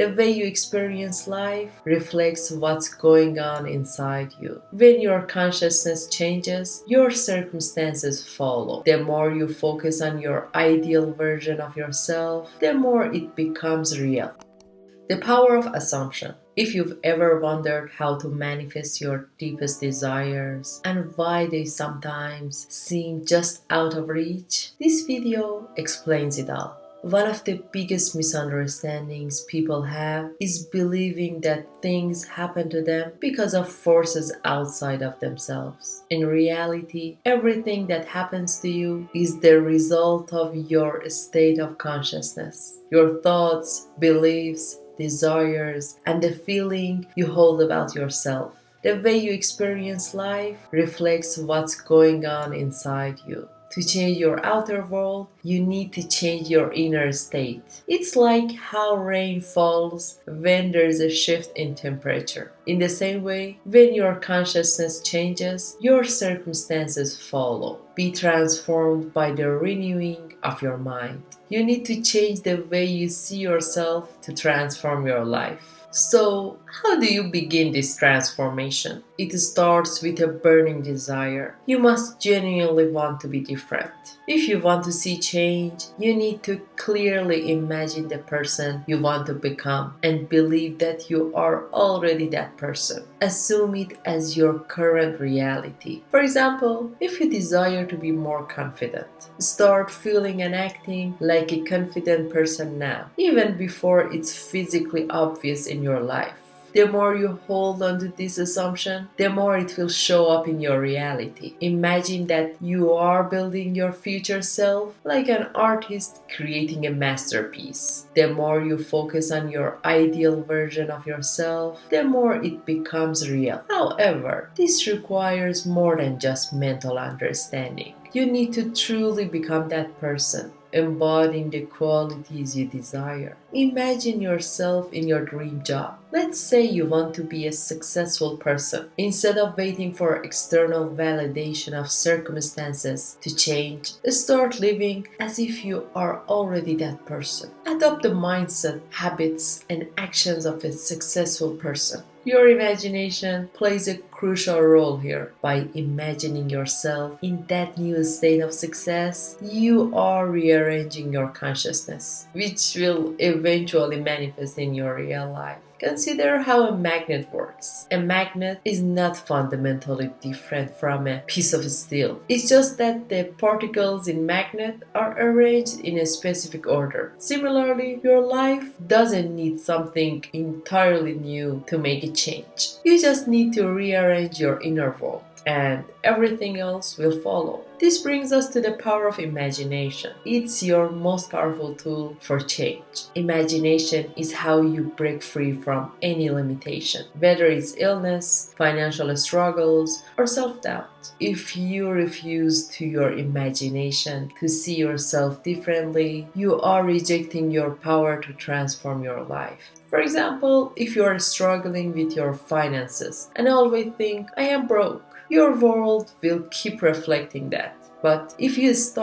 The way you experience life reflects what's going on inside you. When your consciousness changes, your circumstances follow. The more you focus on your ideal version of yourself, the more it becomes real. The power of assumption. If you've ever wondered how to manifest your deepest desires and why they sometimes seem just out of reach, this video explains it all. One of the biggest misunderstandings people have is believing that things happen to them because of forces outside of themselves. In reality, everything that happens to you is the result of your state of consciousness. Your thoughts, beliefs, desires, and the feeling you hold about yourself. The way you experience life reflects what's going on inside you. To change your outer world, you need to change your inner state. It's like how rain falls when there's a shift in temperature. In the same way, when your consciousness changes, your circumstances follow. Be transformed by the renewing of your mind. You need to change the way you see yourself to transform your life. So, how do you begin this transformation? It starts with a burning desire. You must genuinely want to be different. If you want to see change, you need to clearly imagine the person you want to become and believe that you are already that person. Assume it as your current reality. For example, if you desire to be more confident, start feeling and acting like a confident person now, even before it's physically obvious in your life. The more you hold on to this assumption, the more it will show up in your reality. Imagine that you are building your future self like an artist creating a masterpiece. The more you focus on your ideal version of yourself, the more it becomes real. However, this requires more than just mental understanding. You need to truly become that person, embodying the qualities you desire. Imagine yourself in your dream job. Let's say you want to be a successful person. Instead of waiting for external validation of circumstances to change, start living as if you are already that person. Adopt the mindset, habits, and actions of a successful person. Your imagination plays a crucial role here. By imagining yourself in that new state of success, you are rearranging your consciousness, which will eventually manifest in your real life. Consider how a magnet works. A magnet is not fundamentally different from a piece of steel. It's just that the particles in magnet are arranged in a specific order. Similarly, your life doesn't need something entirely new to make a change. You just need to rearrange your inner world, and everything else will follow. This brings us to the power of imagination. It's your most powerful tool for change. Imagination is how you break free from any limitation, whether it's illness, financial struggles, or self-doubt. If you refuse to your imagination to see yourself differently, you are rejecting your power to transform your life. For example, if you are struggling with your finances and always think, I am broke, your world will keep reflecting that. But if you just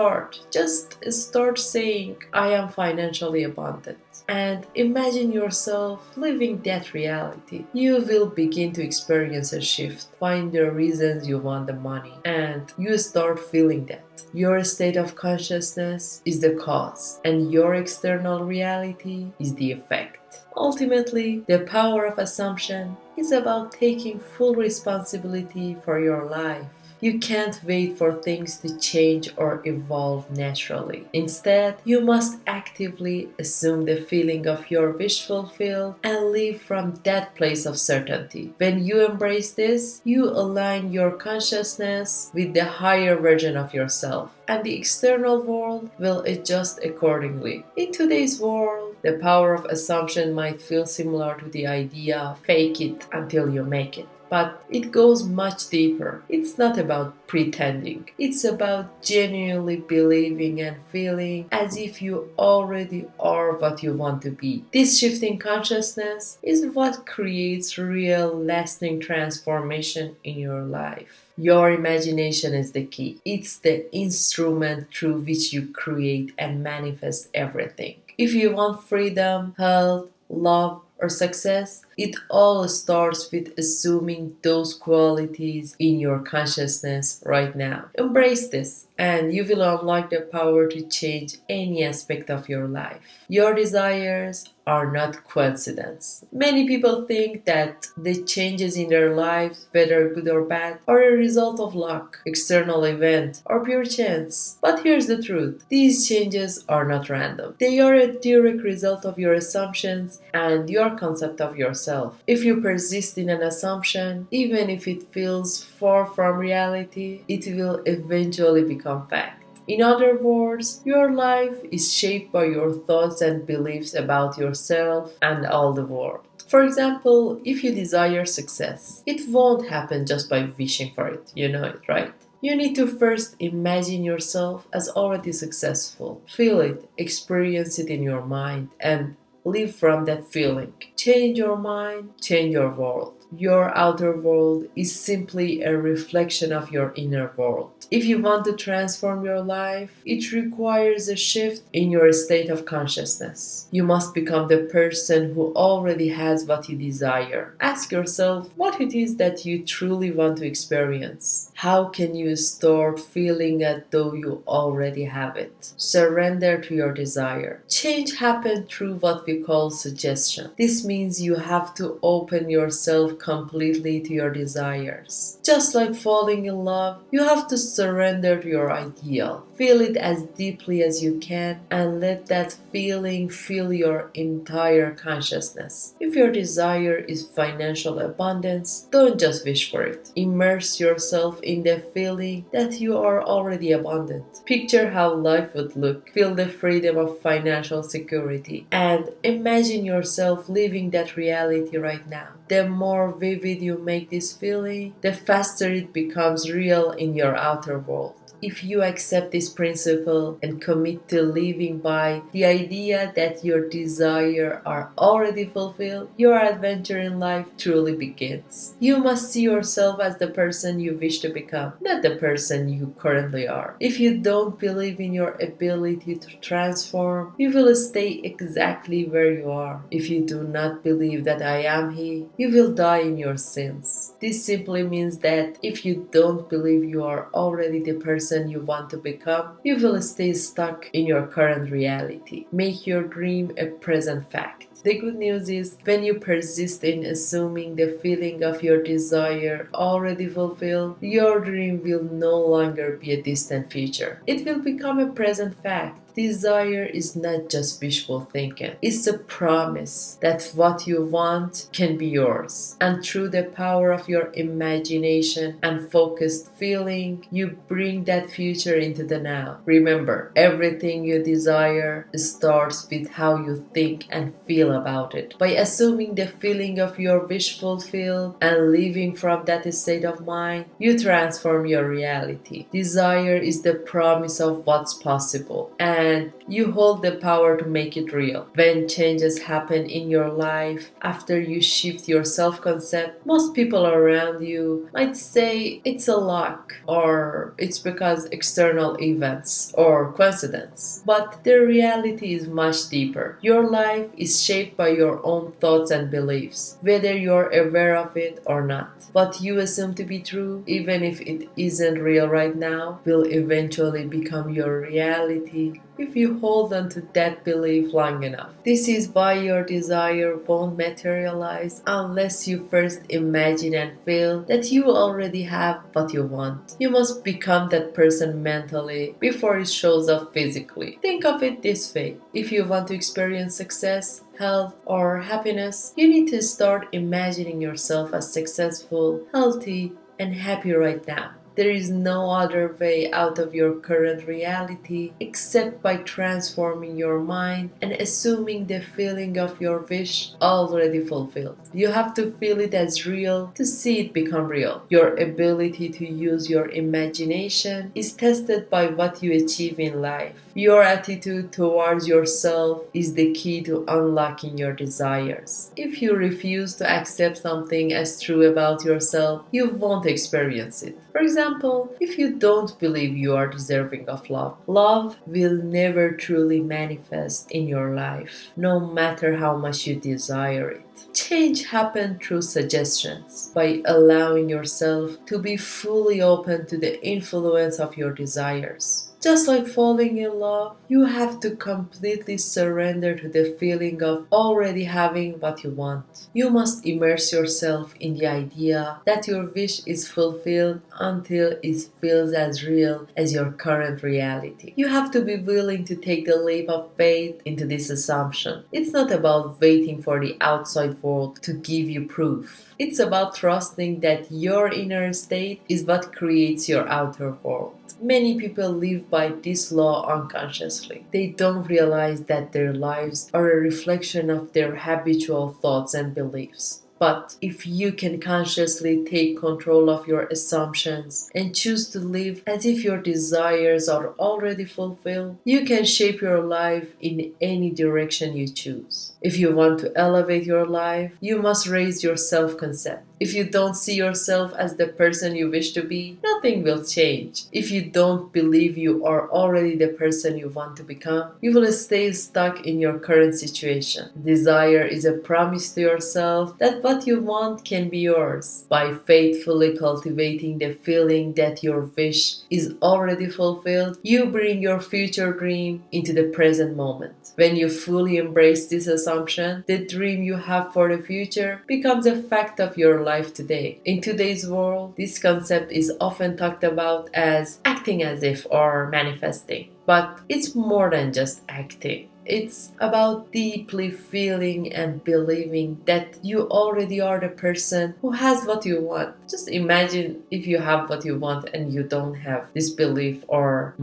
start saying, I am financially abundant, and imagine yourself living that reality, you will begin to experience a shift, find the reasons you want the money, and you start feeling that. Your state of consciousness is the cause, and your external reality is the effect. Ultimately, the power of assumption is about taking full responsibility for your life. You can't wait for things to change or evolve naturally. Instead, you must actively assume the feeling of your wish fulfilled and live from that place of certainty. When you embrace this, you align your consciousness with the higher version of yourself, and the external world will adjust accordingly. In today's world, the power of assumption might feel similar to the idea of fake it until you make it. But it goes much deeper. It's not about pretending. It's about genuinely believing and feeling as if you already are what you want to be. This shift in consciousness is what creates real, lasting transformation in your life. Your imagination is the key. It's the instrument through which you create and manifest everything. If you want freedom, health, love, or success, it all starts with assuming those qualities in your consciousness right now. Embrace this, and you will unlock the power to change any aspect of your life. Your desires are not coincidence. Many people think that the changes in their lives, whether good or bad, are a result of luck, external event, or pure chance. But here's the truth. These changes are not random. They are a direct result of your assumptions and your concept of yourself. If you persist in an assumption, even if it feels far from reality, it will eventually become fact. In other words, your life is shaped by your thoughts and beliefs about yourself and all the world. For example, if you desire success, it won't happen just by wishing for it. You know it, right? You need to first imagine yourself as already successful. Feel it, experience it in your mind, and live from that feeling. Change your mind, change your world. Your outer world is simply a reflection of your inner world. If you want to transform your life, it requires a shift in your state of consciousness. You must become the person who already has what you desire. Ask yourself what it is that you truly want to experience. How can you start feeling as though you already have it? Surrender to your desire. Change happens through what we call suggestion. This means you have to open yourself completely to your desires. Just like falling in love, you have to surrender to your ideal. Feel it as deeply as you can and let that feeling fill your entire consciousness. If your desire is financial abundance, don't just wish for it. Immerse yourself in the feeling that you are already abundant. Picture how life would look. Feel the freedom of financial security and imagine yourself living that reality right now. The more vivid you make this feeling, the faster it becomes real in your outer world. If you accept this principle and commit to living by the idea that your desires are already fulfilled, your adventure in life truly begins. You must see yourself as the person you wish to become, not the person you currently are. If you don't believe in your ability to transform, you will stay exactly where you are. If you do not believe that I am He, you will die in your sins. This simply means that if you don't believe you are already the person you want to become, you will stay stuck in your current reality. Make your dream a present fact. The good news is, when you persist in assuming the feeling of your desire already fulfilled, your dream will no longer be a distant future. It will become a present fact. Desire is not just wishful thinking. It's a promise that what you want can be yours. And through the power of your imagination and focused feeling, you bring that future into the now. Remember, everything you desire starts with how you think and feel about it. By assuming the feeling of your wish fulfilled and living from that state of mind, you transform your reality. Desire is the promise of what's possible, and you hold the power to make it real. When changes happen in your life after you shift your self-concept, most people around you might say it's a luck, or it's because external events or coincidence. But the reality is much deeper. Your life is shaped by your own thoughts and beliefs, whether you're aware of it or not. What you assume to be true, even if it isn't real right now, will eventually become your reality if you hold on to that belief long enough. This is why your desire won't materialize unless you first imagine and feel that you already have what you want. You must become that person mentally before it shows up physically. Think of it this way: if you want to experience success, health, or happiness, you need to start imagining yourself as successful, healthy, and happy right now. There is no other way out of your current reality except by transforming your mind and assuming the feeling of your wish already fulfilled. You have to feel it as real to see it become real. Your ability to use your imagination is tested by what you achieve in life. Your attitude towards yourself is the key to unlocking your desires. If you refuse to accept something as true about yourself, you won't experience it. For example, if you don't believe you are deserving of love, love will never truly manifest in your life, no matter how much you desire it. Change happens through suggestions, by allowing yourself to be fully open to the influence of your desires. Just like falling in love, you have to completely surrender to the feeling of already having what you want. You must immerse yourself in the idea that your wish is fulfilled until it feels as real as your current reality. You have to be willing to take the leap of faith into this assumption. It's not about waiting for the outside world to give you proof. It's about trusting that your inner state is what creates your outer world. Many people live by this law unconsciously. They don't realize that their lives are a reflection of their habitual thoughts and beliefs. But if you can consciously take control of your assumptions and choose to live as if your desires are already fulfilled, you can shape your life in any direction you choose. If you want to elevate your life, you must raise your self-concept. If you don't see yourself as the person you wish to be, nothing will change. If you don't believe you are already the person you want to become, you will stay stuck in your current situation. Desire is a promise to yourself that what you want can be yours. By faithfully cultivating the feeling that your wish is already fulfilled, you bring your future dream into the present moment. When you fully embrace this assumption, the dream you have for the future becomes a fact of your life today. In today's world, this concept is often talked about as acting as if or manifesting. But it's more than just acting. It's about deeply feeling and believing that you already are the person who has what you want. Just imagine if you have what you want and you don't have this belief or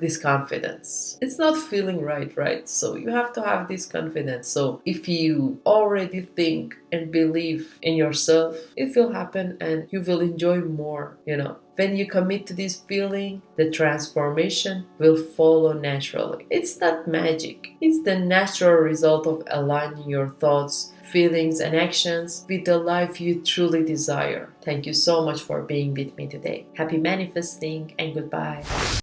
this confidence. It's not feeling right? So you have to have this confidence. So if you already think and believe in yourself, it will happen and you will enjoy more. When you commit to this feeling, the transformation will follow naturally. It's not magic. It's the natural result of aligning your thoughts, feelings, and actions with the life you truly desire. Thank you so much for being with me today. Happy manifesting and goodbye.